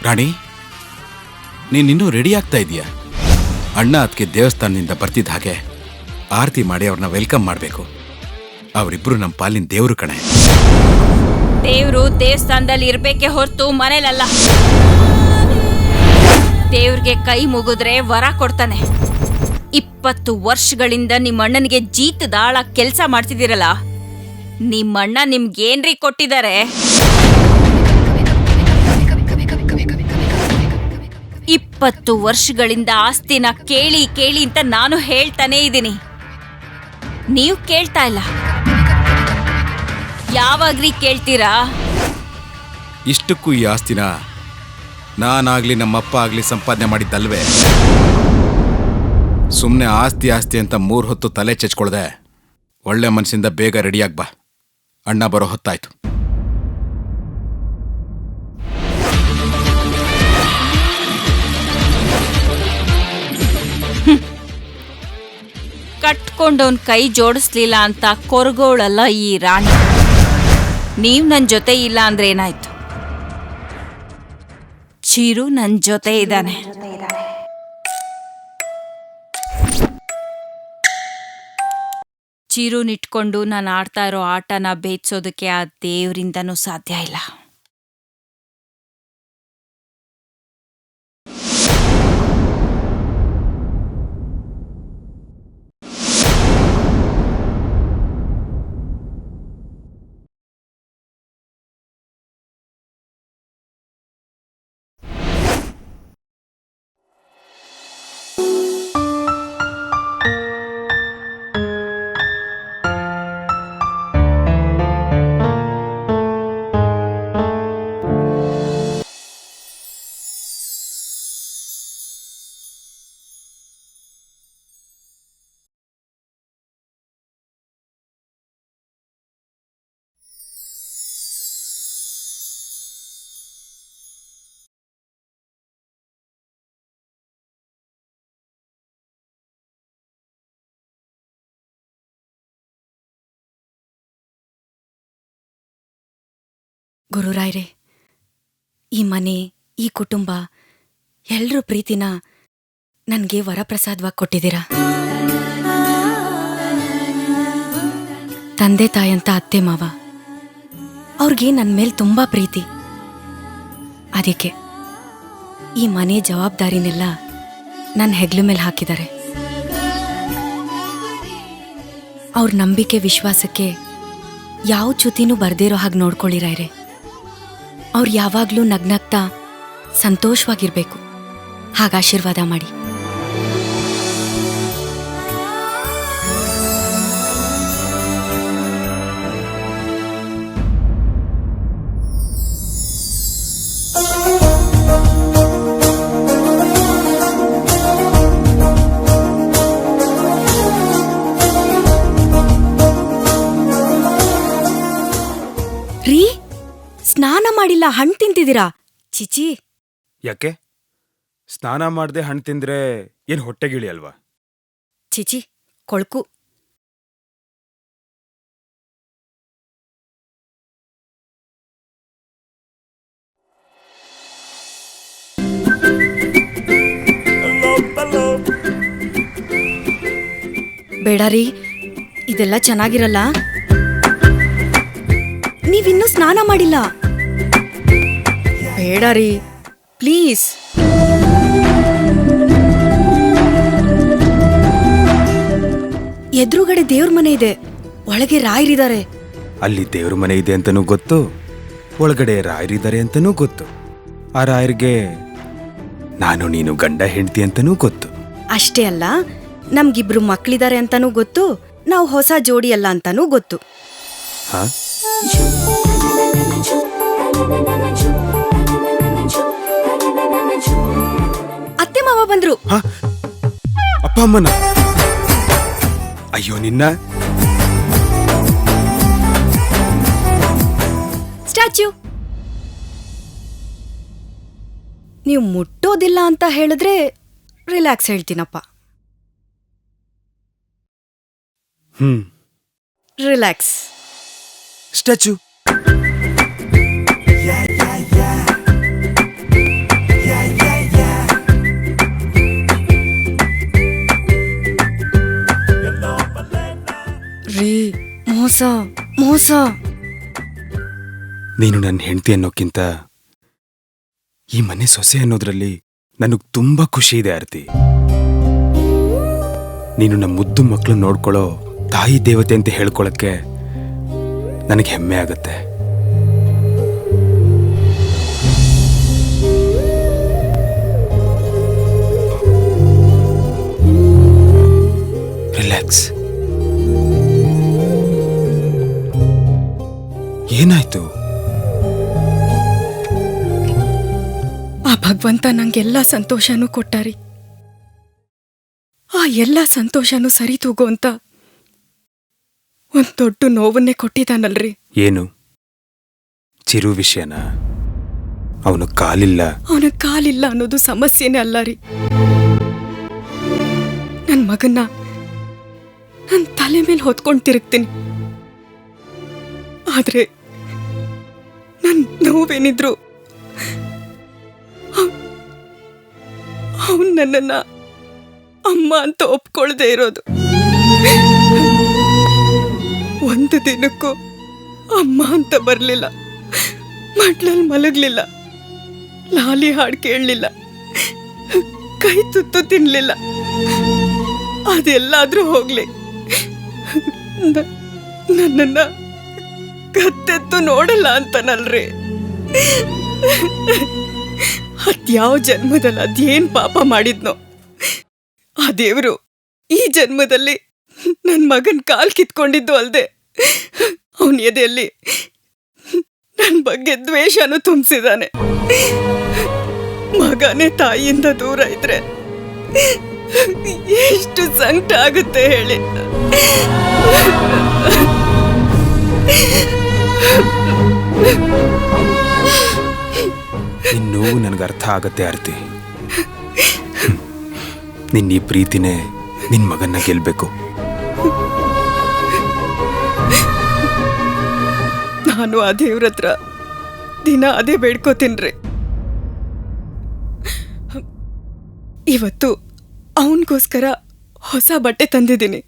ರಾಣಿ, ನೀನಿನ್ನೂ ready ಆಗ್ತಾ ಇದೀಯಾ? ಅಣ್ಣ ಅದಕ್ಕೆ ದೇವಸ್ಥಾನದಿಂದ ಬರ್ತಿದ್ದ ಹಾಗೆ ಆರತಿ ಮಾಡಿ ಅವ್ರನ್ನ ವೆಲ್ಕಮ್ ಮಾಡಬೇಕು. ಅವರಿಬ್ರು ನಮ್ಮ ಪಾಲಿನ ದೇವ್ರು ಕಣೆ. ದೇವ್ರು ದೇವಸ್ಥಾನದಲ್ಲಿ ಇರ್ಬೇಕೆ ಹೊರತು ಮನೇಲಲ್ಲ. ದೇವ್ರಿಗೆ ಕೈ ಮುಗಿದ್ರೆ ವರ ಕೊಡ್ತಾನೆ. 20 ವರ್ಷಗಳಿಂದ ನಿಮ್ಮಣ್ಣನಿಗೆ ಜೀತದಾಳ ಕೆಲ್ಸ ಮಾಡ್ತಿದ್ದೀರಲ್ಲ, ನಿಮ್ಮಣ್ಣ ನಿಮ್ಗೇನ್ರಿ ಕೊಟ್ಟಿದ್ದಾರೆ? 20 ವರ್ಷಗಳಿಂದ ಆಸ್ತಿನ ಕೇಳಿ ಕೇಳಿ ಅಂತ ನಾನು ಹೇಳ್ತಾನೇ ಇದ್ದೀನಿ. ನೀವು ಕೇಳ್ತಾ ಇಲ್ಲ. ಯಾವಾಗ್ರಿ ಕೇಳ್ತೀರಾ? ಇಷ್ಟಕ್ಕೂ ಈ ಆಸ್ತಿನ ನಾನಾಗ್ಲಿ ನಮ್ಮಪ್ಪ ಆಗ್ಲಿ ಸಂಪಾದನೆ ಮಾಡಿದ್ದಲ್ವೇ? ಸುಮ್ಮನೆ ಆಸ್ತಿ ಆಸ್ತಿ ಅಂತ 3 ಹೊತ್ತು ತಲೆ ಚೆಚ್ಕೊಳ್ದೆ ಒಳ್ಳೆ ಮನಸ್ಸಿಂದ ಬೇಗ ರೆಡಿಯಾಗಿ ಬಾ. ಅಣ್ಣ ಬರೋ ಹೊತ್ತಾಯ್ತು. ಕಟ್ಕೊಂಡವನ್ ಕೈ ಜೋಡಿಸ್ಲಿಲ್ಲ ಅಂತ ಕೊರಗೋಳಲ್ಲ ಈ ರಾಣಿ. ನೀವ್ ನನ್ ಜೊತೆ ಇಲ್ಲ ಅಂದ್ರೆ ಏನಾಯ್ತು? ಚಿರು ನನ್ ಜೊತೆ ಇದ್ದಾನೆ. ಚಿರುನಿಟ್ಕೊಂಡು ನಾನು ಆಡ್ತಾ ಇರೋ ಆಟನ ಬೇಯಿಸೋದಕ್ಕೆ ಆ ದೇವ್ರಿಂದನೂ ಸಾಧ್ಯ ಇಲ್ಲ. ಗುರುರಾಯ್ರೆ, ಈ ಮನೆ, ಈ ಕುಟುಂಬ, ಎಲ್ರೂ ಪ್ರೀತಿನ ನನಗೆ ವರಪ್ರಸಾದವಾಗಿ ಕೊಟ್ಟಿದ್ದೀರಾ. ತಂದೆ ತಾಯಂತ ಅತ್ತೆ ಮಾವ ಅವ್ರಿಗೆ ನನ್ನ ಮೇಲೆ ತುಂಬಾ ಪ್ರೀತಿ. ಅದಕ್ಕೆ ಈ ಮನೆ ಜವಾಬ್ದಾರಿನೆಲ್ಲ ನನ್ನ ಹೆಗ್ಲ ಮೇಲೆ ಹಾಕಿದ್ದಾರೆ. ಅವ್ರ ನಂಬಿಕೆ ವಿಶ್ವಾಸಕ್ಕೆ ಯಾವ ಚ್ಯುತಿನೂ ಬರ್ದಿರೋ ಹಾಗೆ ನೋಡ್ಕೊಳ್ಳಿರಾಯ್ರೆ. ಅವ್ರು ಯಾವಾಗ್ಲೂ ನಗ್ನಗ್ತಾ ಸಂತೋಷವಾಗಿರ್ಬೇಕು. ಹಾಗ ಆಶೀರ್ವಾದ ಮಾಡಿ. ರೀ, ಸ್ನಾನ ಮಾಡಿಲ್ಲ, ಹಣ್ಣು ತಿಂತಿದ್ದೀರಾ? ಚಿಚಿ. ಯಾಕೆ? ಸ್ನಾನ ಮಾಡದೆ ಹಣ್ಣು ತಿಂದ್ರೆ ಏನ್ ಹೊಟ್ಟೆಗಿಳಿ ಅಲ್ವಾ? ಚಿಚಿ, ಕೊಳ್ಕು. ಬೇಡ ರೀ, ಇದೆಲ್ಲ ಚೆನ್ನಾಗಿರಲ್ಲ. ನೀವಿನ್ನೂ ಸ್ನಾನ ಮಾಡಿಲ್ಲ. ಬೇಡ ರೀ, ಪ್ಲೀಸ್. ಎದುರುಗಡೆ ದೇವ್ರ ಮನೆ ಇದೆ, ಒಳಗೆ ರಾಯರಿದ್ದಾರೆ. ಅಲ್ಲಿ ದೇವ್ರ ಮನೆ ಇದೆ ಅಂತನೂ ಗೊತ್ತು, ಒಳಗಡೆ ರಾಯರಿದ್ದಾರೆ ಅಂತನೂ ಗೊತ್ತು. ಆ ರಾಯರಿಗೆ ನಾನು ನೀನು ಗಂಡ ಹೆಂಡತಿ ಅಂತನೂ ಗೊತ್ತು. ಅಷ್ಟೇ ಅಲ್ಲ, ನಮ್ಗಿಬ್ರು ಮಕ್ಳಿದ್ದಾರೆ ಅಂತಾನೂ ಗೊತ್ತು, ನಾವು ಹೊಸ ಜೋಡಿ ಅಲ್ಲ ಅಂತಾನೂ ಗೊತ್ತು. ಹಾ? ಅತ್ತೆ ಮಾವ ಬಂದ್ರು. ಅಪ್ಪ ಅಮ್ಮನ? ಅಯ್ಯೋ ನಿನ್ನ. ಸ್ಟ್ಯಾಚ್ಯೂ. ನೀವು ಮುಟ್ಟೋದಿಲ್ಲ ಅಂತ ಹೇಳಿದ್ರೆ ರಿಲ್ಯಾಕ್ಸ್ ಹೇಳ್ತೀನಪ್ಪ. ರಿಲ್ಯಾಕ್ಸ್. ಸ್ಟ್ಯಾಚ್ಯೂ. ಮೋಸ. ನೀನು ನನ್ನ ಹೆಂಡತಿ ಅನ್ನೋಕ್ಕಿಂತ ಈ ಮನೆ ಸೊಸೆ ಅನ್ನೋದ್ರಲ್ಲಿ ನನಗ್ ತುಂಬಾ ಖುಷಿ ಇದೆ ಆರ್ತಿ. ನೀನು ನಮ್ಮ ಮುದ್ದು ಮಕ್ಕಳು ನೋಡ್ಕೊಳ್ಳೋ ತಾಯಿ ದೇವತೆ ಅಂತ ಹೇಳ್ಕೊಳಕ್ಕೆ ನನಗೆ ಹೆಮ್ಮೆ ಆಗತ್ತೆ. ರಿಲ್ಯಾಕ್ಸ್. ಏನಾಯ್ತು? ಆ ಭಗವಂತ ನಂಗೆಲ್ಲ ಸಂತೋಷನೂ ಕೊಟ್ಟಾರಿ. ಆ ಎಲ್ಲ ಸಂತೋಷನೂ ಸರಿ ತೂಗು ಅಂತ ಒಂದ್ ದೊಡ್ಡ ನೋವನ್ನೇ ಕೊಟ್ಟಿದ್ದಾನಲ್ರಿ. ಏನು ಚಿರು ವಿಷಯನ? ಅವನು ಕಾಲಿಲ್ಲ. ಅವನ ಕಾಲಿಲ್ಲ ಅನ್ನೋದು ಸಮಸ್ಯೆನೇ ಅಲ್ಲ ರೀ. ನನ್ ಮಗನ್ನ ನನ್ ತಲೆ ಮೇಲೆ ಹೊತ್ಕೊಂಡ್ ತಿರುಗ್ತೀನಿ. ಆದ್ರೆ ನನ್ ನೋವೇನಿದ್ರು ಅವನ್ ನನ್ನನ್ನ ಅಮ್ಮ ಅಂತ ಒಪ್ಕೊಳ್ದೇ ಇರೋದು. ಒಂದು ದಿನಕ್ಕೂ ಅಮ್ಮ ಅಂತ ಬರ್ಲಿಲ್ಲ, ಮಡ್ಲಲ್ಲಿ ಮಲಗ್ಲಿಲ್ಲ, ಲಾಲಿ ಹಾಡು ಕೇಳಲಿಲ್ಲ, ಕೈ ತುತ್ತು ತಿನ್ಲಿಲ್ಲ. ಅದೆಲ್ಲಾದ್ರೂ ಹೋಗ್ಲಿ, ನನ್ನನ್ನ ಕತ್ತೆತ್ತು ನೋಡಲ್ಲ ಅಂತನಲ್ರಿ. ಅದ್ಯಾವ ಜನ್ಮದಲ್ಲಿ ಅದೇನ್ ಪಾಪ ಮಾಡಿದ್ನೋ ಆ ದೇವ್ರು ಈ ಜನ್ಮದಲ್ಲಿ ನನ್ ಮಗನ್ ಕಾಲ್ ಕಿತ್ಕೊಂಡಿದ್ದು ಅಲ್ದೆ ಅವನ ಎದೆಯಲ್ಲಿ ನನ್ ಬಗ್ಗೆ ದ್ವೇಷನೂ ತುಂಬಿಸಿದಾನೆ. ಮಗನೇ ತಾಯಿಯಿಂದ ದೂರ ಇದ್ರೆ ಎಷ್ಟು ಸಂಕಟ ಆಗುತ್ತೆ ಹೇಳಿ. ನಿನ್ನ ನೋವು ನನಗೆ ಅರ್ಥ ಆಗತ್ತೆ ಆರ್ತಿ. ನಿನ್ನ ಈ ಪ್ರೀತಿನೇ ನಿನ್ನ ಮಗನ್ನ ಗೆಲ್ಬೇಕು. ನಾನು ಆ ದೇವ್ರ ಹತ್ರ ದಿನ ಅದೇ ಬೇಡ್ಕೋತೀನ್ರಿ. ಇವತ್ತು ಅವನಿಗೋಸ್ಕರ ಹೊಸ ಬಟ್ಟೆ ತಂದಿದ್ದೀನಿ.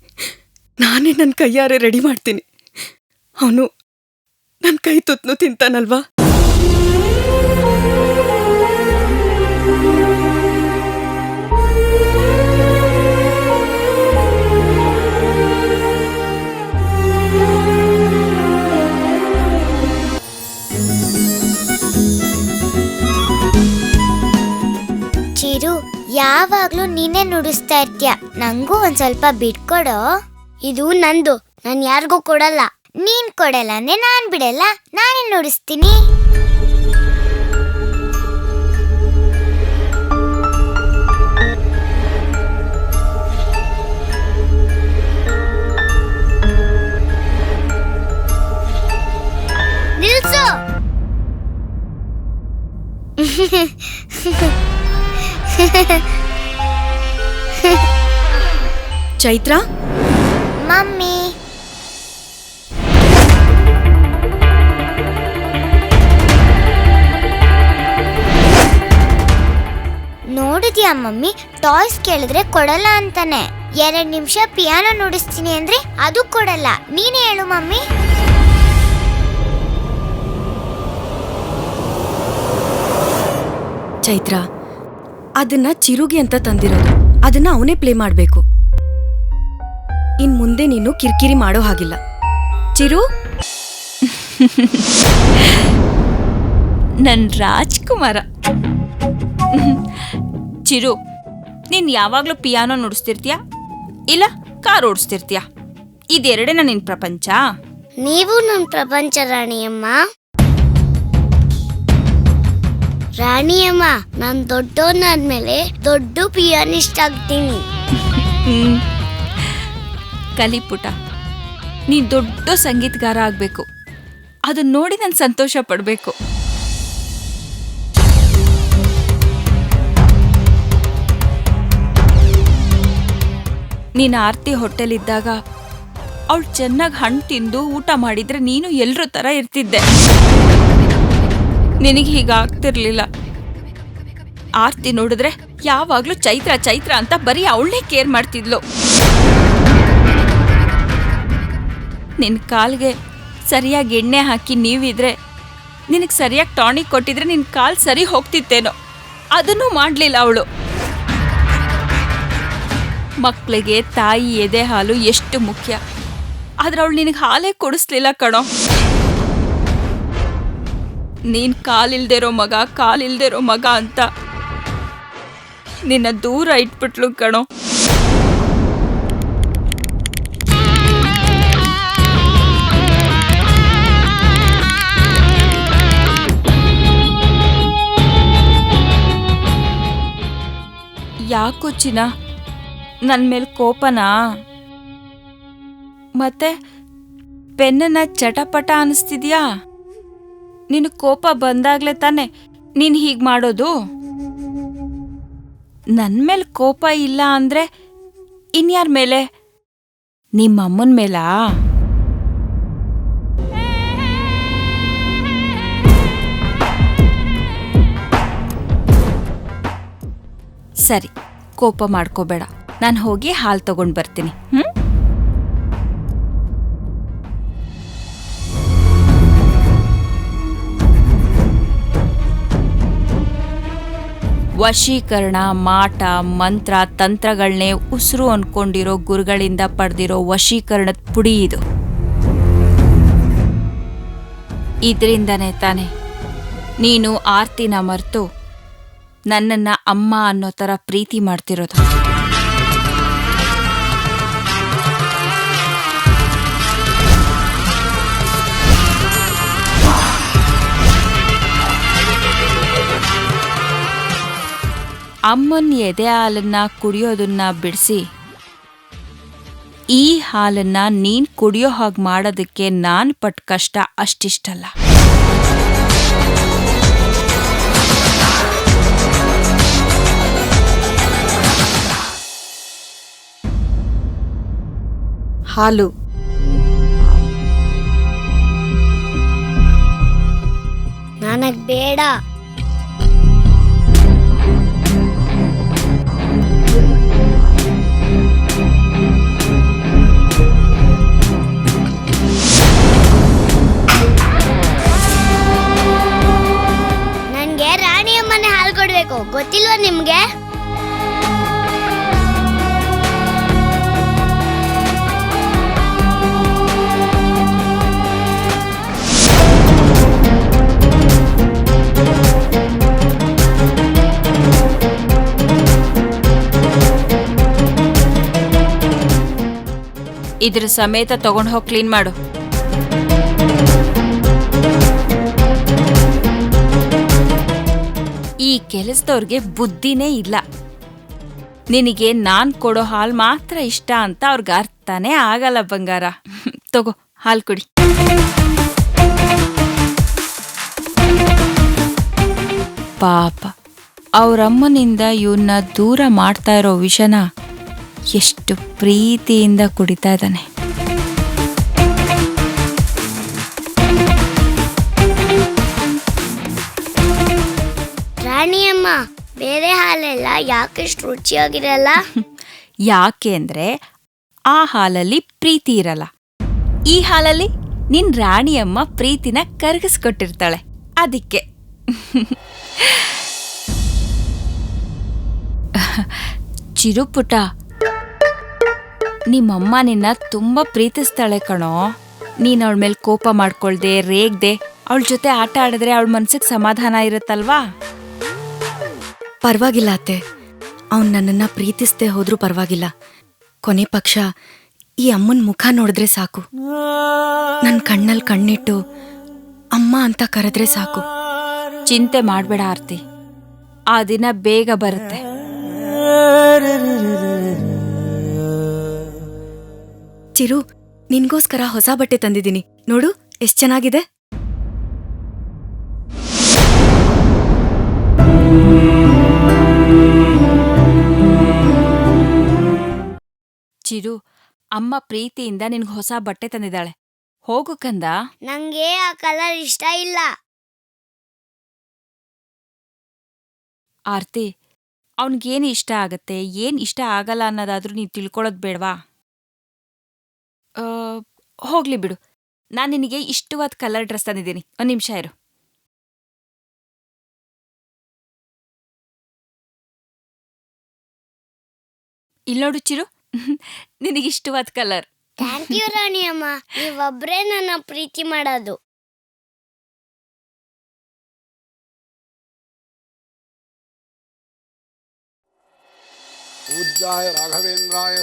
ನಾನೇ ನನ್ನ ಕೈಯಾರೆ ರೆಡಿ ಮಾಡ್ತೀನಿ. ಅವನು ನನ್ನ ಕೈ ತುತ್ತನು ತಿಂತಾನಲ್ವಾ. ಚಿರು, ಯಾವಾಗ್ಲೂ ನೀನೇ ನುಡಿಸ್ತಾ ಇರ್ತೀಯ. ನಂಗೂ ಒಂದ್ ಸ್ವಲ್ಪ ಬಿಟ್ಕೊಡೋ. ಇದು ನಂದು, ನಾನ್ ಯಾರಿಗೂ ಕೊಡಲ್ಲ. ನೀನ್ ಕೊಡಲ್ಲ ಅಂದ್ರೆ ನಾನ್ ಬಿಡಲ್ಲ, ನಾನೇ ನುಡಿಸ್ತೀನಿ. ನಿಲ್ಸು. ಚೈತ್ರ, ಮಮ್ಮಿ, ನೋಡಿದ್ಯಾ ಮಮ್ಮಿ, ಟಾಯ್ಸ್ ಕೇಳಿದ್ರೆ ಕೊಡಲ್ಲ ಅಂತಾನೆ. 2 ನಿಮಿಷ ಪಿಯಾನೋ ನುಡಿಸ್ತೀನಿ ಅಂದ್ರೆ ಅದು ಕೊಡಲ್ಲ. ನೀನೇ ಹೇಳು ಮಮ್ಮಿ. ಚೈತ್ರ, ಅದನ್ನ ಚಿರುಗೆ ಅಂತ ತಂದಿರೋದು. ಅದನ್ನ ಅವನೇ ಪ್ಲೇ ಮಾಡ್ಬೇಕು. ಇನ್ ಮುಂದೆ ನೀನು ಕಿರಿಕಿರಿ ಮಾಡೋ ಹಾಗಿಲ್ಲ. ಚಿರು, ನನ್ ರಾಜ್ಕುಮಾರ. ಚಿರು, ನೀನ್ ಯಾವಾಗ್ಲೂ ಪಿಯಾನೋ ನುಡಿಸ್ತಿರ್ತೀಯ ಇಲ್ಲ ಕಾರ್ ಓಡಿಸ್ತಿರ್ತೀಯ? ಇದೆರಡೇನ ನಿನ್ ಪ್ರಪಂಚ? ನೀವು ನನ್ನ ಪ್ರಪಂಚ ರಾಣಿಯಮ್ಮ. ರಾಣಿಯಮ್ಮ, ನಾನ್ ದೊಡ್ಡವನಾದ್ಮೇಲೆ ದೊಡ್ಡ ಪಿಯಾನಿಸ್ಟ್ ಆಗ್ತೀನಿ. ಕಲಿಪುಟ, ನೀ ದೊಡ್ಡ ಸಂಗೀತಗಾರ ಆಗ್ಬೇಕು. ಅದನ್ನ ನೋಡಿ ನಾನು ಸಂತೋಷ ಪಡ್ಬೇಕು. ನೀನು ಆರ್ತಿ ಹೊಟ್ಟೆಲಿದ್ದಾಗ ಅವಳು ಚೆನ್ನಾಗಿ ಹಣ್ಣು ತಿಂದು ಊಟ ಮಾಡಿದ್ರೆ ನೀನು ಎಲ್ರ ಥರ ಇರ್ತಿದ್ದೆ. ನಿನಗೆ ಹೀಗಾಗ್ತಿರ್ಲಿಲ್ಲ. ಆರ್ತಿ ನೋಡಿದ್ರೆ ಯಾವಾಗಲೂ ಚೈತ್ರ ಚೈತ್ರ ಅಂತ ಬರೀ ಅವಳನ್ನೇ ಕೇರ್ ಮಾಡ್ತಿದ್ಲು. ನಿನ್ನ ಕಾಲ್ಗೆ ಸರಿಯಾಗಿ ಎಣ್ಣೆ ಹಾಕಿ ನೀವಿದ್ರೆ, ನಿನಗೆ ಸರಿಯಾಗಿ ಟಾನಿಕ್ ಕೊಟ್ಟಿದ್ರೆ ನಿನ್ನ ಕಾಲು ಸರಿ ಹೋಗ್ತಿತ್ತೇನೋ. ಅದನ್ನೂ ಮಾಡಲಿಲ್ಲ ಅವಳು. ಮಕ್ಕಳಿಗೆ ತಾಯಿ ಎದೆ ಹಾಲು ಎಷ್ಟು ಮುಖ್ಯ, ಆದ್ರೆ ಅವಳು ನಿನಗೆ ಹಾಲೇ ಕೊಡಿಸ್ಲಿಲ್ಲ ಕಣೋ. ನೀನ್ ಕಾಲಿಲ್ದಿರೋ ಮಗ ಅಂತ ನಿನ್ನ ದೂರ ಇಟ್ಬಿಟ್ಲು ಕಣೋ. ಯಾಕೋ ಚಿನ್ನ, ನನ್ನ ಮೇಲೆ ಕೋಪನಾ? ಮತ್ತೆ ಪೆನ್ನನ್ನ ಚಟಪಟ ಅನಿಸ್ತಿದ್ಯಾ? ನಿನ್ನ ಕೋಪ ಬಂದಾಗ್ಲೇ ತಾನೆ ನೀನು ಹೀಗೆ ಮಾಡೋದು. ನನ್ನ ಮೇಲೆ ಕೋಪ ಇಲ್ಲ ಅಂದ್ರೆ ಇನ್ಯಾರ ಮೇಲೆ? ನಿಮ್ಮಮ್ಮನ ಮೇಲಾ? ಸರಿ, ಕೋಪ ಮಾಡ್ಕೋಬೇಡ. ನಾನು ಹೋಗಿ ಹಾಲು ತಗೊಂಡು ಬರ್ತೀನಿ. ವಶೀಕರಣ, ಮಾಟ, ಮಂತ್ರ, ತಂತ್ರಗಳನ್ನೇ ಉಸಿರು ಅನ್ಕೊಂಡಿರೋ ಗುರುಗಳಿಂದ ಪಡೆದಿರೋ ವಶೀಕರಣದ ಪುಡಿ ಇದು. ಇದರಿಂದನೇ ತಾನೆ ನೀನು ಆರ್ತಿನ ಮರೆತು ನನ್ನನ್ನ ಅಮ್ಮ ಅನ್ನೋ ಥರ ಪ್ರೀತಿ ಮಾಡ್ತಿರೋದು. ಅಮ್ಮನ ಎದೆ ಹಾಲನ್ನ ಕುಡಿಯೋದನ್ನ ಬಿಡಿಸಿ ಈ ಹಾಲನ್ನ ನೀನ್ ಕುಡಿಯೋ ಹಾಗೆ ಮಾಡೋದಕ್ಕೆ ನಾನು ಪಟ್ಟ ಕಷ್ಟ ಅಷ್ಟಿಷ್ಟಲ್ಲ. ಹಾಲು ನನಗ್ ಬೇಡ. ನನ್ಗೆ ರಾಣಿಯಮ್ಮನೆ ಹಾಲು ಕೊಡ್ಬೇಕು, ಗೊತ್ತಿಲ್ವಾ ನಿಮ್ಗೆ? ಇದ್ರ ಸಮೇತ ತಗೊಂಡು ಹೋಗಿ ಕ್ಲೀನ್ ಮಾಡು. ಈ ಕೆಲಸದವ್ರಿಗೆ ಬುದ್ಧಿನೇ ಇಲ್ಲ. ನಿನಗೆ ನಾನ್ ಕೊಡೋ ಹಾಲು ಮಾತ್ರ ಇಷ್ಟ ಅಂತ ಅವ್ರಿಗೆ ಅರ್ಥನೇ ಆಗಲ್ಲ ಬಂಗಾರ. ತಗೋ, ಹಾಲು ಕುಡಿ. ಪಾಪ ಅವರಮ್ಮನಿಂದ ಇವನ್ನ ದೂರ ಮಾಡ್ತಾ ಇರೋ ವಿಷನ ಎಷ್ಟು ಪ್ರೀತಿಯಿಂದ ಕುಡಿತಾ ಇದ್ದಾನೆ. ರಾಣಿಯಮ್ಮ, ಬೇರೆ ಹಾಲೆಲ್ಲ ಯಾಕೆಷ್ಟು ರುಚಿಯಾಗಿರಲ್ಲ? ಯಾಕೆ ಅಂದ್ರೆ ಆ ಹಾಲಲ್ಲಿ ಪ್ರೀತಿ ಇರಲ್ಲ. ಈ ಹಾಲಲ್ಲಿ ನಿನ್ ರಾಣಿಯಮ್ಮ ಪ್ರೀತಿನ ಕರಗಿಸ್ಕೊಟ್ಟಿರ್ತಾಳೆ, ಅದಕ್ಕೆ. ಚಿರುಪುಟ, ನಿಮ್ಮಮ್ಮ ನಿನ್ನ ತುಂಬಾ ಪ್ರೀತಿಸ್ತಾಳೆ ಕಣೋ. ನೀನ್ ಅವಳ ಮೇಲೆ ಕೋಪ ಮಾಡ್ಕೊಳ್ದೆ, ರೇಗ್ದೆ ಅವಳ ಜೊತೆ ಆಟ ಆಡಿದ್ರೆ ಅವಳ ಮನ್ಸಿಗೆ ಸಮಾಧಾನ ಇರುತ್ತಲ್ವಾ? ಪರವಾಗಿಲ್ಲ ಅತ್ತೆ, ಅವ್ನು ನನ್ನನ್ನ ಪ್ರೀತಿಸ್ದೇ ಹೋದ್ರೂ ಪರವಾಗಿಲ್ಲ. ಕೊನೆ ಪಕ್ಷ ಈ ಅಮ್ಮನ ಮುಖ ನೋಡಿದ್ರೆ ಸಾಕು. ನನ್ನ ಕಣ್ಣಲ್ಲಿ ಕಣ್ಣಿಟ್ಟು ಅಮ್ಮ ಅಂತ ಕರೆದ್ರೆ ಸಾಕು. ಚಿಂತೆ ಮಾಡ್ಬೇಡ ಆರ್ತಿ, ಆ ದಿನ ಬೇಗ ಬರುತ್ತೆ. ಚಿರು, ನಿನ್ಗೋಸ್ಕರ ಹೊಸ ಬಟ್ಟೆ ತಂದಿದ್ದೀನಿ, ನೋಡು ಎಷ್ಟ್ ಚೆನ್ನಾಗಿದೆ. ಚಿರು, ಅಮ್ಮ ಪ್ರೀತಿಯಿಂದ ನಿನ್ಗೆ ಹೊಸ ಬಟ್ಟೆ ತಂದಿದ್ದಾಳೆ, ಹೋಗು ಕಂದ. ನಂಗೆ ಆ ಕಲರ್ ಇಷ್ಟ ಇಲ್ಲ. ಆರ್ತಿ, ಅವನಿಗೇನು ಇಷ್ಟ ಆಗತ್ತೆ, ಏನ್ ಇಷ್ಟ ಆಗಲ್ಲ ಅನ್ನೋದಾದ್ರೂ ನೀನು ತಿಳ್ಕೊಳ್ಳೋದು ಬೇಡವಾ? ಹೋಗ್ಲಿ ಬಿಡು, ನಾನು ನಿನಗೆ ಇಷ್ಟವಾದ ಕಲರ್ ಡ್ರೆಸ್ ತಂದಿದ್ದೀನಿ. ಒಂದು ನಿಮಿಷ ಇರು. ಇಲ್ಲೋಡು ಚಿರು, ನಿನಗಿಷ್ಟವಾದ ಕಲರ್. ಥ್ಯಾಂಕ್ ಯು ರಾಣಿ ಅಮ್ಮ, ನೀವೊಬ್ರೇ ನನ್ನ ಪ್ರೀತಿ ಮಾಡೋದು. पूज्याय राघवेन्द्राय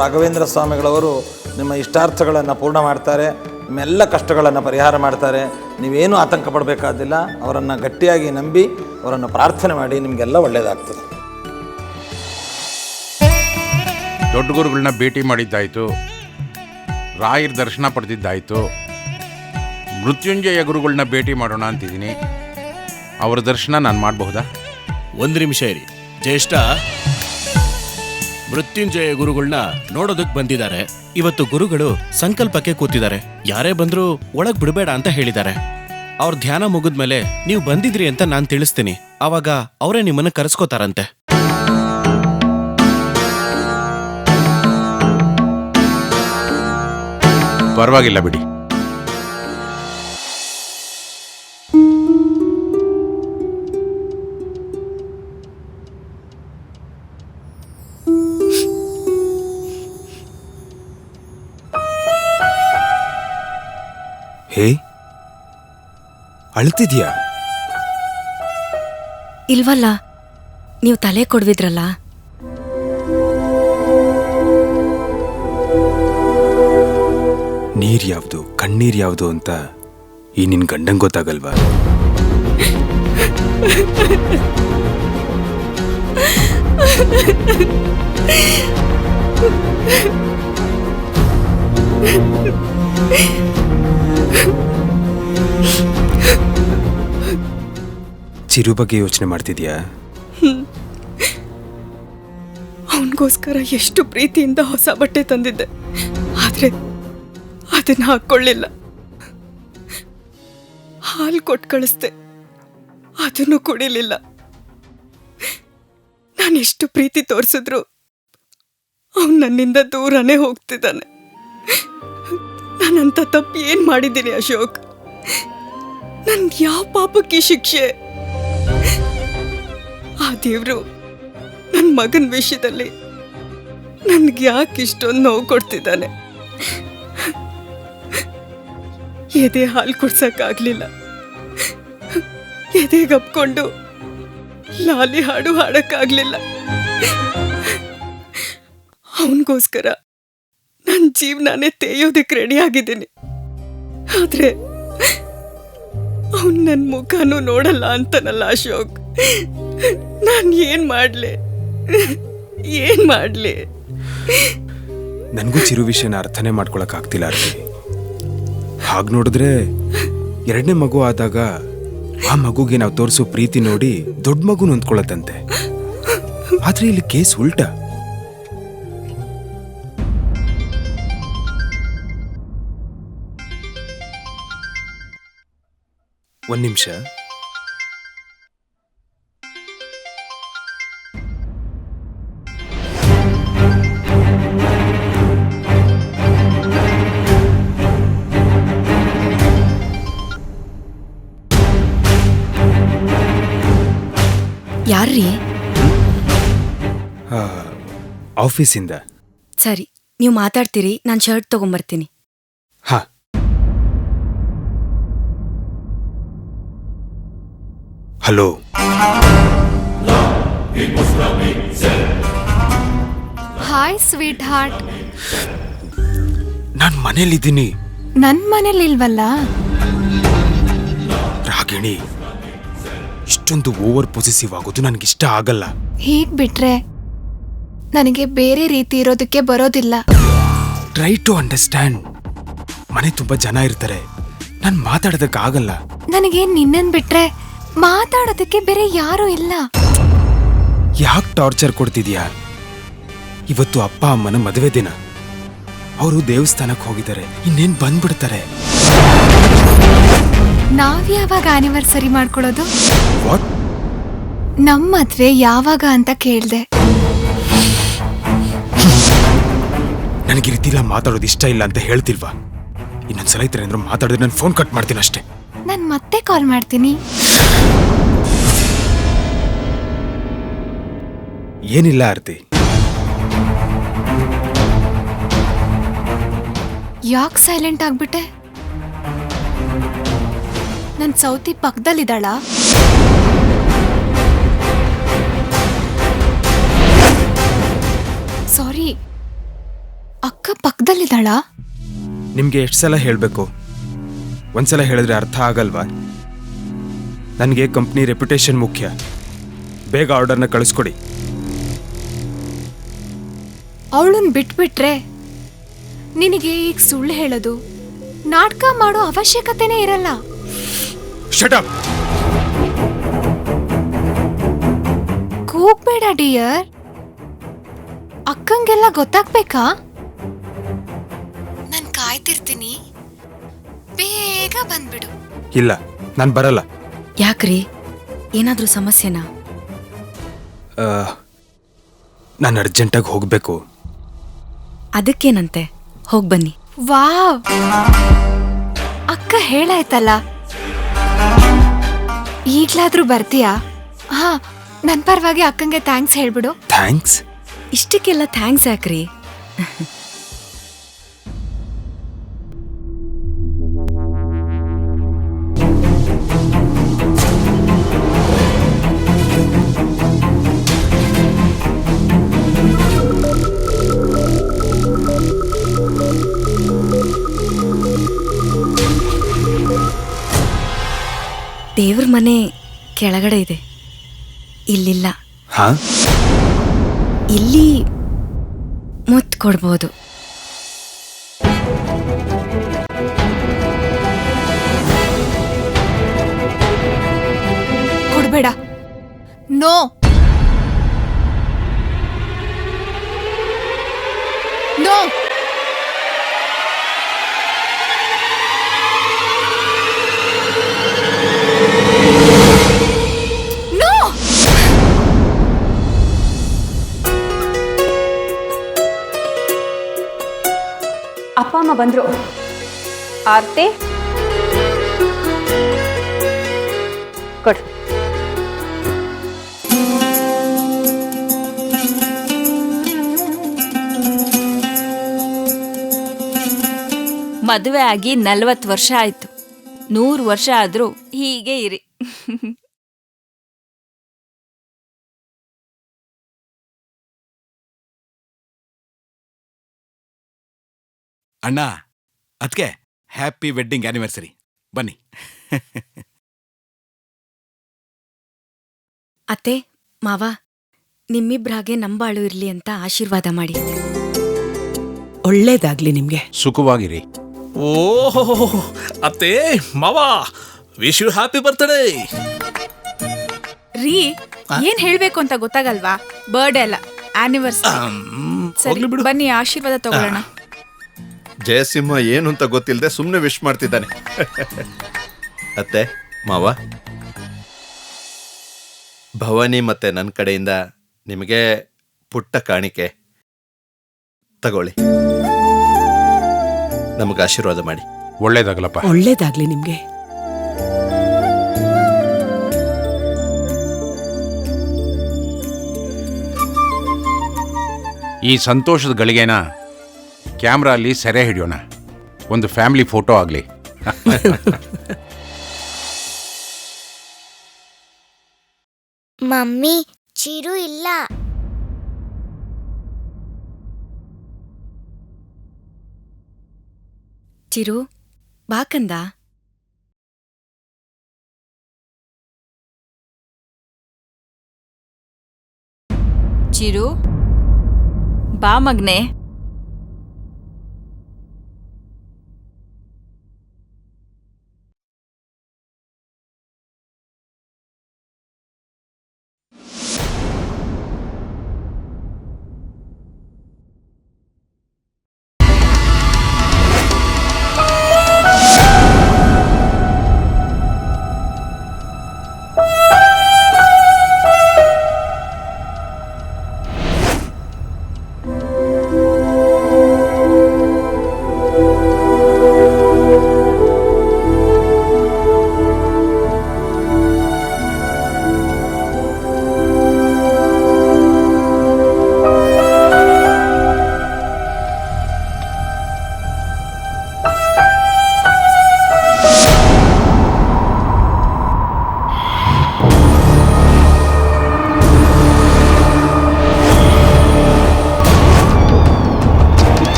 ರಾಘವೇಂದ್ರ ಸ್ವಾಮಿಗಳವರು ನಿಮ್ಮ ಇಷ್ಟಾರ್ಥಗಳನ್ನು ಪೂರ್ಣ ಮಾಡ್ತಾರೆ, ನಿಮ್ಮೆಲ್ಲ ಕಷ್ಟಗಳನ್ನು ಪರಿಹಾರ ಮಾಡ್ತಾರೆ. ನೀವೇನು ಆತಂಕ ಪಡಬೇಕಾದಿಲ್ಲ. ಅವರನ್ನು ಗಟ್ಟಿಯಾಗಿ ನಂಬಿ ಅವರನ್ನು ಪ್ರಾರ್ಥನೆ ಮಾಡಿ, ನಿಮಗೆಲ್ಲ ಒಳ್ಳೆಯದಾಗ್ತದೆ. ದೊಡ್ಡ ಗುರುಗಳನ್ನ ಭೇಟಿ ಮಾಡಿದ್ದಾಯಿತು, ರಾಯರ ದರ್ಶನ ಪಡೆದಿದ್ದಾಯಿತು. ಮೃತ್ಯುಂಜಯ ಗುರುಗಳನ್ನ ಭೇಟಿ ಮಾಡೋಣ ಅಂತಿದ್ದೀನಿ. ಅವರ ದರ್ಶನ ನಾನು ಮಾಡಬಹುದಾ? ಒಂದು ನಿಮಿಷ ಇರಿ ಜ್ಯೇಷ್ಠ. ಮೃತ್ಯುಂಜಯ ಗುರುಗಳನ್ನ ನೋಡೋದಕ್ಕೆ ಬಂದಿದ್ದಾರೆ. ಇವತ್ತು ಗುರುಗಳು ಸಂಕಲ್ಪಕ್ಕೆ ಕೂತಿದ್ದಾರೆ. ಯಾರೇ ಬಂದ್ರೂ ಒಳಗ್ ಬಿಡಬೇಡ ಅಂತ ಹೇಳಿದ್ದಾರೆ. ಅವ್ರ ಧ್ಯಾನ ಮುಗಿದ್ಮೇಲೆ ನೀವು ಬಂದಿದ್ರಿ ಅಂತ ನಾನು ತಿಳಿಸ್ತೀನಿ. ಆವಾಗ ಅವರೇ ನಿಮ್ಮನ್ನ ಕರೆಸ್ಕೋತಾರಂತೆ. ಪರವಾಗಿಲ್ಲ ಬಿಡಿ. ಹೇ, ಅಳ್ತಿದ್ಯಾ? ಇಲ್ವಲ್ಲ, ನೀವು ತಲೆ ಕೊಡ್ವಿದ್ರಲ್ಲ. ನೀರ್ ಯಾವ್ದು ಕಣ್ಣೀರ್ ಯಾವ್ದು ಅಂತ ಈ ನಿನ್ ಗಂಡಂಗ್ ಗೊತ್ತಾಗಲ್ವಾ? ಚಿರು ಬಗ್ಗೆ ಯೋಚನೆ ಮಾಡ್ತಿದ್ಯಾ? ಅವನಿಗೋಸ್ಕರ ಎಷ್ಟು ಪ್ರೀತಿಯಿಂದ ಹೊಸ ಬಟ್ಟೆ ತಂದಿದ್ದೆ, ಆದ್ರೆ ಅದನ್ನ ಹಾಕೊಳ್ಳಿಲ್ಲ. ಹಾಲು ಕೊಟ್ಟು ಕಳಿಸ್ದೆ, ಅದನ್ನು ಕುಡಿಲಿಲ್ಲ. ನಾನೆಷ್ಟು ಪ್ರೀತಿ ತೋರಿಸಿದ್ರು ಅವನು ನನ್ನಿಂದ ದೂರನೇ ಹೋಗ್ತಿದ್ದಾನೆ. ನಾನಂತ ತಪ್ಪು ಏನ್ ಮಾಡಿದ್ದೀನಿ ಅಶೋಕ್? ನನ್ ಯಾವ ಪಾಪಕ್ಕೆ ಶಿಕ್ಷೆ? ಆ ದೇವ್ರು ನನ್ನ ಮಗನ ವಿಷಯದಲ್ಲಿ ನನ್ಗೆ ಯಾಕೆ ಇಷ್ಟೊಂದು ನೋವು ಕೊಡ್ತಿದ್ದಾನೆ? ಎದೆ ಹಾಲು ಕುಡ್ಸಕ್ಕಾಗ್ಲಿಲ್ಲ. ಎದೆಗಪ್ಕೊಂಡು ಲಾಲಿ ಹಾಡು ಹಾಡಕ್ಕಾಗ್ಲಿಲ್ಲ. ಅವನಿಗೋಸ್ಕರ ನನ್ನ ಜೀವನಾನೇ ತೇಯೋದಕ್ಕೆ ರೆಡಿ ಆಗಿದ್ದೀನಿ. ಆದ್ರೆ ಅವನ್ ನನ್ನ ಮುಖನೂ ನೋಡಲ್ಲ ಅಂತನಲ್ಲ ಅಶೋಕ್. ನಾನು ಏನ್ ಮಾಡ್ಲಿ? ನನ್ಗೂ ಚಿರು ವಿಷಯನ ಅರ್ಥನೇ ಮಾಡ್ಕೊಳಕ್ ಆಗ್ತಿಲ್ಲ ಅರ್ತಿ. ಹಾಗ್ ನೋಡಿದ್ರೆ ಎರಡನೇ ಮಗು ಆದಾಗ ಆ ಮಗುಗೆ ನಾವು ತೋರಿಸೋ ಪ್ರೀತಿ ನೋಡಿ ದೊಡ್ಡ ಮಗು ನೊಂದ್ಕೊಳತ್ತಂತೆ. ಆದ್ರೆ ಇಲ್ಲಿ ಕೇಸ್ ಉಲ್ಟಾ. ಒಂದ್ ನಿಮಿಷ. ಯಾರ್ರೀ? ಆಫೀಸಿಂದ. ಸರಿ, ನೀವು ಮಾತಾಡ್ತೀರಿ, ನಾನು ಶರ್ಟ್ ತಗೊಂಬರ್ತೀನಿ. ಹಾ. ಹಲೋ. Hi sweetheart. ನಾನ್ ಮನೇಲಿದ್ದೀನಿ. ನನ್ ಮನೇಲಿ ಇಲ್ವಲ್ಲ. ರಾಗಿಣಿ, ಇಷ್ಟೊಂದು ಓವರ್ ಪೊಸೆಸಿವ್ ಆಗೋದು ನನಗಿಷ್ಟ ಆಗಲ್ಲ. ಹೀಗ್ ಬಿಟ್ರೆ ನನಗೆ ಬೇರೆ ರೀತಿ ಇರೋದಕ್ಕೆ ಬರೋದಿಲ್ಲ. Try to understand. ಮನೆ ತುಂಬಾ ಜನ ಇರ್ತಾರೆ, ನಾನ್ ಮಾತಾಡೋದಕ್ಕಾಗಲ್ಲ. ನನಗೆ ನಿನ್ನನ್ ಬಿಟ್ರೆ ಮಾತಾಡೋದಕ್ಕೆ ಬೇರೆ ಯಾರೂ ಇಲ್ಲ. ಯಾಕೆ ಟಾರ್ಚರ್ ಕೊಡ್ತಿದ್ಯಾ? ಇವತ್ತು ಅಪ್ಪ ಅಮ್ಮನ ಮದುವೆ ದಿನ. ಅವರು ದೇವಸ್ಥಾನಕ್ಕೆ ಹೋಗಿದ್ದಾರೆ, ಇನ್ನೇನ್ ಬಂದ್ಬಿಡ್ತಾರೆ. ನಾವ್ ಯಾವಾಗ ಆನಿವರ್ಸರಿ ಮಾಡ್ಕೊಳ್ಳೋದು? ವಾಟ್? ನಮ್ಮ ಮದ್ವೆ ಯಾವಾಗ ಅಂತ ಕೇಳ್ದೆ. ನನಗೆ ಈ ರೀತಿ ಎಲ್ಲ ಮಾತಾಡೋದು ಇಷ್ಟ ಇಲ್ಲ ಅಂತ ಹೇಳ್ತಿಲ್ವಾ? ಇನ್ನೊಂದ್ಸಲ ಈ ಥರ ಏನಾದ್ರು ಮಾತಾಡಿದ್ರೆ ನಾನು ಫೋನ್ ಕಟ್ ಮಾಡ್ತೀನಿ ಅಷ್ಟೇ. ನಾನ್ ಮತ್ತೆ ಕಾಲ್ ಮಾಡ್ತೀನಿ. ಏನಿಲ್ಲ ಆರ್ತಿ. ಯಾಕೆ ಸೈಲೆಂಟ್ ಆಗ್ಬಿಟ್ಟೆ? ನನ್ ಸೌತಿ ಪಕ್ಕದಲ್ಲಿದ್ದಾಳ? ಸಾರಿ, ಅಕ್ಕ ಪಕ್ಕದಲ್ಲಿದ್ದಾಳ? ನಿಮ್ಗೆ ಎಷ್ಟು ಸಲ ಹೇಳಬೇಕು? ಒಂದ್ಸಲ ಹೇಳಿದ್ರೆ ಅರ್ಥ ಆಗಲ್ವಾ? ನನಗೆ ಕಂಪ್ನಿ ರೆಪ್ಯುಟೇಷನ್ ಮುಖ್ಯ. ಬೇಗ ಆರ್ಡರ್ನ ಕಳಿಸ್ಕೊಡಿ. ಅವಳನ್ ಬಿಟ್ಬಿಟ್ರೆ ನಿನಗೆ ಈಗ ಸುಳ್ಳು ಹೇಳೋದು, ನಾಟಕ ಮಾಡೋ ಅವಶ್ಯಕತೆನೇ ಇರಲ್ಲ. Shut up. ಕೂಗ್ಬೇಡ ಡಿಯರ್. ಅಕ್ಕಂಗೆಲ್ಲ ಗೊತ್ತಾಗ್ಬೇಕಾ? ನಾನ್ ಕಾಯ್ತಿರ್ತೀನಿ, ಬೇಗ ಬಂದ್ಬಿಡು. ಇಲ್ಲ, ನಾನು ಬರಲ್ಲ. ಯಾಕ್ರಿ, ಏನಾದ್ರೂ ಸಮಸ್ಯೆನಾ? ನಾನು ಅರ್ಜೆಂಟಾಗಿ ಹೋಗ್ಬೇಕು. ಅದಕ್ಕೇನಂತೆ, ಹೋಗ್ಬನ್ನಿ. ವಾವ್, ಅಕ್ಕ ಹೇಳಾಯ್ತಲ್ಲ. ಈಗ್ಲಾದ್ರೂ ಬರ್ತೀಯಾ? ಹಾ, ನನ್ ಪರವಾಗಿ ಅಕ್ಕಂಗೆ ಥ್ಯಾಂಕ್ಸ್ ಹೇಳ್ಬಿಡು. ಥ್ಯಾಂಕ್ಸ್? ಇಷ್ಟಕ್ಕೆಲ್ಲ ಥ್ಯಾಂಕ್ಸ್ ಯಾಕ್ರಿ? ದೇವ್ರ ಮನೆ ಕೆಳಗಡೆ ಇದೆ, ಇಲ್ಲಿಲ್ಲ. ಹಾ, ಇಲ್ಲಿ ಮುತ್ತು ಕೊಡ್ಬೋದು. ಕೊಡ್ಬೇಡ. ನೋ. ನೋ. ಅಪ್ಪ ಅಮ್ಮ ಬಂದ್ರು. ಆರ್ತಿ ಕೊಡು. ಮದುವೆ ಆಗಿ 40 ವರ್ಷ ಆಯ್ತು. 100 ವರ್ಷ ಆದ್ರೂ ಹೀಗೆ ಇರಿ. ಅಣ್ಣ, ಅದಕ್ಕೆ ಹ್ಯಾಪಿ ವೆಡ್ಡಿಂಗ್ ಆನಿವರ್ಸರಿ. ಬನ್ನಿ. ಅತ್ತೆ, ಮಾವ, ನಿಮ್ಮಿಬ್ರಾಗೆ ನಂಬಾಳು ಇರ್ಲಿ ಅಂತ ಆಶೀರ್ವಾದ ಮಾಡಿ. ಒಳ್ಳೇದಾಗ್ಲಿ ನಿಮ್ಗೆ. ಸುಖವಾಗಿರಿ. ಓಹೋ ಅತ್ತೆ, ಮಾವ, ವಿಶ್ ಯು ಹ್ಯಾಪಿ ಬರ್ತ್ಡೇ. ರೀ, ಏನ್ ಹೇಳ್ಬೇಕು ಅಂತ ಗೊತ್ತಾಗಲ್ವಾ? ಬರ್ಡೇ ಅಲ್ಲ, ಆನಿವರ್ಸರಿ. ಸರಿ, ಬನ್ನಿ ಆಶೀರ್ವಾದ ತಗೊಳ್ಳೋಣ. ಜಯಸಿಂಹ ಏನು ಅಂತ ಗೊತ್ತಿಲ್ಲದೆ ಸುಮ್ಮನೆ ವಿಶ್ ಮಾಡ್ತಿದ್ದಾನೆ. ಅತ್ತೆ, ಮಾವ, ಭವಾನಿ ಮತ್ತೆ ನನ್ನ ಕಡೆಯಿಂದ ನಿಮಗೆ ಪುಟ್ಟ ಕಾಣಿಕೆ ತಗೊಳ್ಳಿ. ನಮಗೆ ಆಶೀರ್ವಾದ ಮಾಡಿ. ಒಳ್ಳೇದಾಗಲಪ್ಪ. ಒಳ್ಳೇದಾಗ್ಲಿ ನಿಮ್ಗೆ. ಈ ಸಂತೋಷದ ಗಳಿಗೆನ ಕ್ಯಾಮ್ರಾ ಅಲ್ಲಿ ಸೆರೆ ಹಿಡಿಯೋಣ. ಒಂದು ಫ್ಯಾಮಿಲಿ ಫೋಟೋ ಆಗಲಿ. ಮಮ್ಮಿ, ಚಿರು ಇಲ್ಲ. ಚಿರು, ಬಾಕಂದ. ಚಿರು, ಬಾ ಮಗ್ನೆ.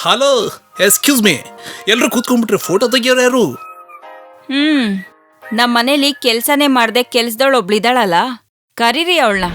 ಹಲೋ ಎಕ್ಸ್ಕ್ಯೂಸ್ ಮೀ, ಎಲ್ಲರೂ ಕೂತ್ಕೊಂಡ್ಬಿಟ್ರೆ ಫೋಟೋ ತೆಗಿಯೋರು ಯಾರು? ನಮ್ಮ ಮನೇಲಿ ಕೆಲ್ಸನೇ ಮಾಡ್ದೆ ಕೆಲ್ಸದವಳು ಒಬ್ಳಿದಾಳಲ್ಲ, ಕರೀರಿ ಅವಳನ್ನ.